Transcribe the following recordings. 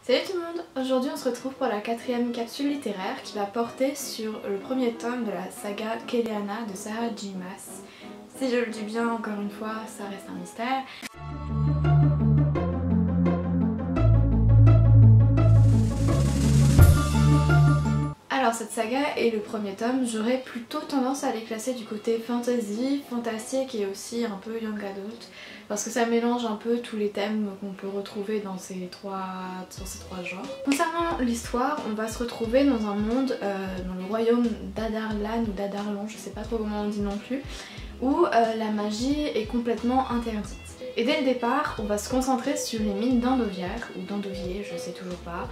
Salut tout le monde! Aujourd'hui on se retrouve pour la 4e capsule littéraire qui va porter sur le premier tome de la saga Keleana de Sarah J. Maas. Si je le dis bien, encore une fois, ça reste un mystère. Alors cette saga et le premier tome, j'aurais plutôt tendance à les classer du côté fantasy, fantastique et aussi un peu young adult, parce que ça mélange un peu tous les thèmes qu'on peut retrouver dans ces trois genres. Concernant l'histoire, on va se retrouver dans un monde, dans le royaume d'Adarlan ou d'Adarlan, je sais pas trop comment on dit non plus, où la magie est complètement interdite. Et dès le départ, on va se concentrer sur les mines d'Andovière, ou d'Andovier, je sais toujours pas,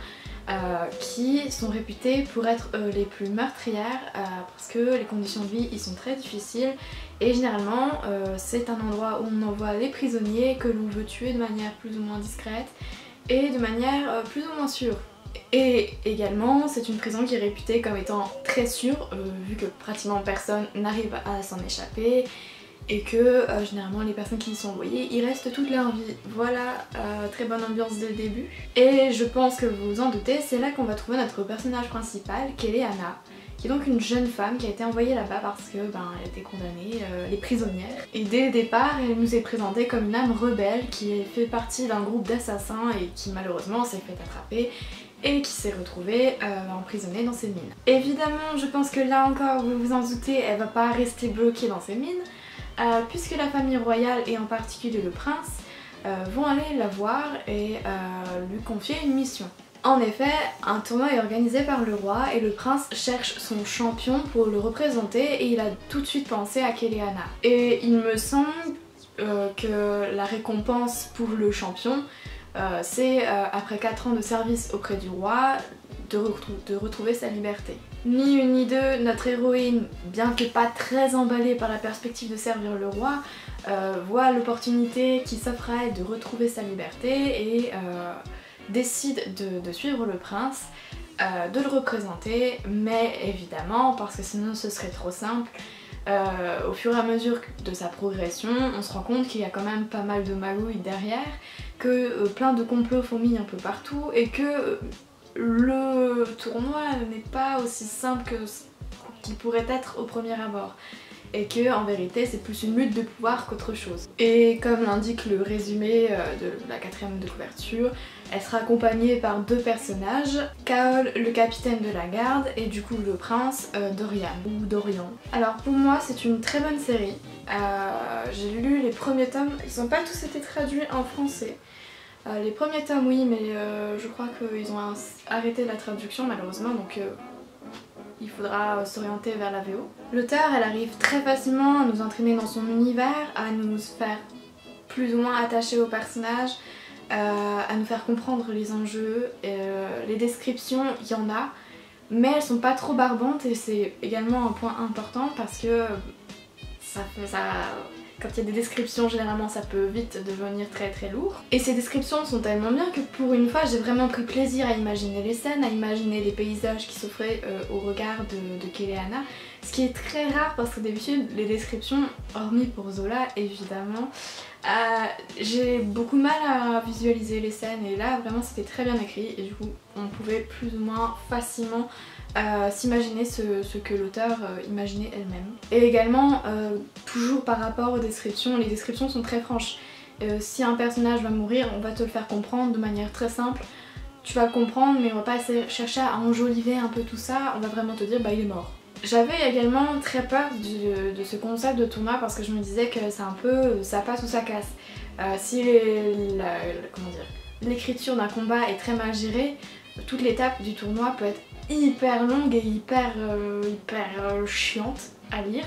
qui sont réputées pour être les plus meurtrières parce que les conditions de vie y sont très difficiles et généralement c'est un endroit où on envoie les prisonniers que l'on veut tuer de manière plus ou moins discrète et de manière plus ou moins sûre. Et également c'est une prison qui est réputée comme étant très sûre vu que pratiquement personne n'arrive à s'en échapper et que généralement les personnes qui y sont envoyées y restent toute leur vie. Voilà, très bonne ambiance dès le début. Et je pense que vous vous en doutez, c'est là qu'on va trouver notre personnage principal, Keleana, qui est donc une jeune femme qui a été envoyée là-bas parce que elle était condamnée, elle est prisonnière. Et dès le départ, elle nous est présentée comme une âme rebelle qui fait partie d'un groupe d'assassins et qui malheureusement s'est fait attraper et qui s'est retrouvée emprisonnée dans ces mines. Évidemment, je pense que là encore, vous vous en doutez, elle va pas rester bloquée dans ces mines. Puisque la famille royale et en particulier le prince vont aller la voir et lui confier une mission. En effet, un tournoi est organisé par le roi et le prince cherche son champion pour le représenter et il a tout de suite pensé à Keleana. Et il me semble que la récompense pour le champion c'est après 4 ans de service auprès du roi de retrouver sa liberté. Ni une ni deux, notre héroïne, bien que pas très emballée par la perspective de servir le roi, voit l'opportunité qui s'offre à elle de retrouver sa liberté et décide de suivre le prince, de le représenter, mais évidemment, parce que sinon ce serait trop simple, au fur et à mesure de sa progression, on se rend compte qu'il y a quand même pas mal de magouilles derrière, que plein de complots fourmillent un peu partout et que le tournoi n'est pas aussi simple qu'il pourrait être au premier abord et que en vérité c'est plus une lutte de pouvoir qu'autre chose. Et comme l'indique le résumé de la 4e de couverture, elle sera accompagnée par 2 personnages, Kaol, le capitaine de la garde, et du coup le prince Dorian, ou Dorian. Alors pour moi c'est une très bonne série, j'ai lu les premiers tomes, ils n'ont pas tous été traduits en français. Les premiers tomes oui, mais je crois qu'ils ont arrêté la traduction malheureusement, donc il faudra s'orienter vers la VO. L'auteur, elle arrive très facilement à nous entraîner dans son univers, à nous faire plus ou moins attacher au personnage, à nous faire comprendre les enjeux, les descriptions, il y en a, mais elles sont pas trop barbantes et c'est également un point important parce que quand il y a des descriptions, généralement ça peut vite devenir très très lourd. Et ces descriptions sont tellement bien que pour une fois j'ai vraiment pris plaisir à imaginer les scènes, à imaginer les paysages qui s'offraient au regard de Keleana. Ce qui est très rare parce que d'habitude les descriptions, hormis pour Zola évidemment, j'ai beaucoup de mal à visualiser les scènes et là vraiment c'était très bien écrit et du coup on pouvait plus ou moins facilement s'imaginer ce que l'auteur imaginait elle-même. Et également, toujours par rapport aux descriptions, les descriptions sont très franches. Si un personnage va mourir, on va te le faire comprendre de manière très simple. Tu vas le comprendre mais on va pas chercher à enjoliver un peu tout ça, on va vraiment te dire bah il est mort. J'avais également très peur de ce concept de tournoi parce que je me disais que c'est un peu ça passe ou ça casse. Si l'écriture d'un combat est très mal gérée, toute l'étape du tournoi peut être hyper longue et hyper chiante à lire.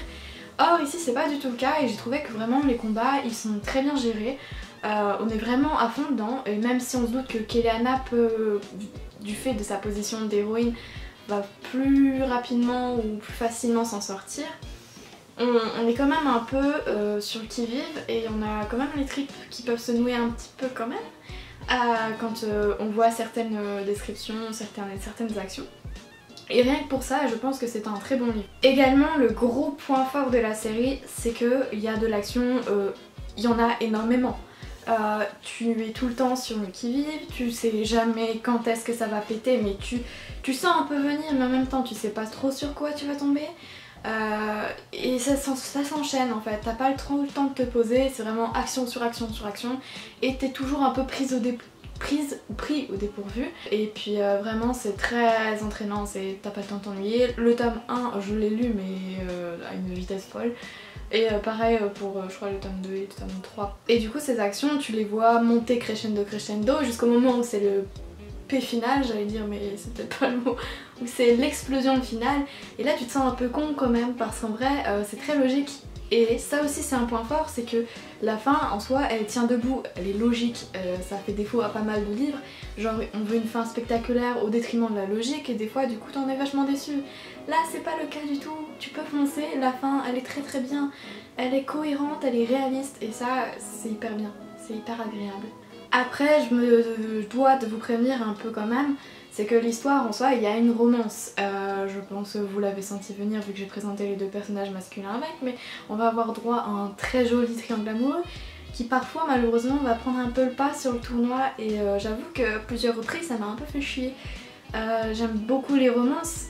Or ici c'est pas du tout le cas et j'ai trouvé que vraiment les combats ils sont très bien gérés. On est vraiment à fond dedans et même si on se doute que Keleana peut, du fait de sa position d'héroïne, va plus rapidement ou plus facilement s'en sortir, on est quand même un peu sur le qui-vive et on a quand même les tripes qui peuvent se nouer un petit peu quand même quand on voit certaines descriptions, certaines actions. Et rien que pour ça, je pense que c'est un très bon livre. Également, le gros point fort de la série, c'est qu'il y a de l'action, il y en a énormément. tu es tout le temps sur le qui-vive, tu sais jamais quand est-ce que ça va péter, mais tu sens un peu venir, mais en même temps tu sais pas trop sur quoi tu vas tomber. Et ça s'enchaîne en fait, t'as pas trop le temps de te poser, c'est vraiment action sur action sur action, et t'es toujours un peu pris au dépourvu. Et puis vraiment c'est très entraînant, t'as pas le temps de t'ennuyer. Le tome 1 je l'ai lu mais à une vitesse folle. Et pareil pour je crois le tome 2 et le tome 3. Et du coup ces actions tu les vois monter crescendo crescendo jusqu'au moment où c'est le P final, j'allais dire mais c'est peut-être pas le mot, où c'est l'explosion finale. Et là tu te sens un peu con quand même parce qu'en vrai c'est très logique. Et ça aussi c'est un point fort, c'est que la fin en soi elle tient debout, elle est logique, ça fait défaut à pas mal de livres, genre on veut une fin spectaculaire au détriment de la logique et des fois du coup t'en es vachement déçu. Là c'est pas le cas du tout, tu peux foncer, la fin elle est très bien, elle est cohérente, elle est réaliste et ça c'est hyper bien, c'est hyper agréable. Après je dois de vous prévenir un peu quand même, c'est que l'histoire en soi il y a une romance, je pense que vous l'avez senti venir vu que j'ai présenté les deux personnages masculins avec, mais on va avoir droit à un très joli triangle amoureux qui parfois malheureusement va prendre un peu le pas sur le tournoi et j'avoue que plusieurs reprises ça m'a un peu fait chier. J'aime beaucoup les romances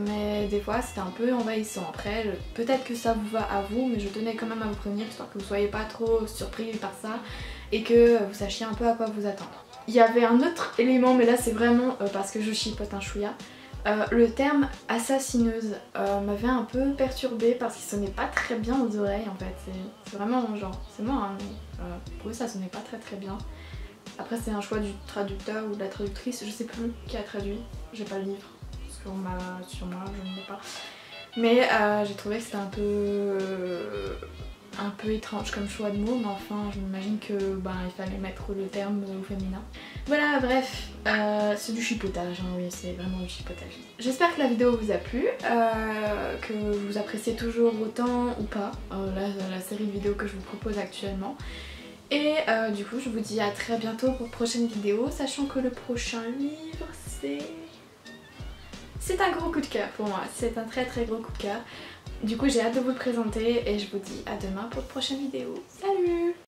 mais des fois c'était un peu envahissant. Après peut-être que ça vous va à vous, mais je tenais quand même à vous prévenir histoire que vous soyez pas trop surpris par ça et que vous sachiez un peu à quoi vous attendre. Il y avait un autre élément, mais là c'est vraiment parce que je chipote un chouïa. Le terme assassineuse m'avait un peu perturbée parce qu'il sonnait pas très bien aux oreilles en fait. C'est vraiment genre, c'est moi hein, mais pour eux ça sonnait pas très bien. Après c'est un choix du traducteur ou de la traductrice, je sais plus qui a traduit, j'ai pas le livre sur moi, je ne l'ai pas. Mais j'ai trouvé que c'était un peu étrange comme choix de mots, mais enfin je m'imagine que il fallait mettre le terme au féminin. Voilà, bref, c'est du chipotage, hein, oui, c'est vraiment du chipotage. J'espère que la vidéo vous a plu, que vous appréciez toujours autant ou pas la série de vidéos que je vous propose actuellement. Et du coup je vous dis à très bientôt pour une prochaine vidéo, sachant que le prochain livre c'est un gros coup de cœur pour moi, c'est un très gros coup de cœur. Du coup j'ai hâte de vous le présenter et je vous dis à demain pour une prochaine vidéo. Salut!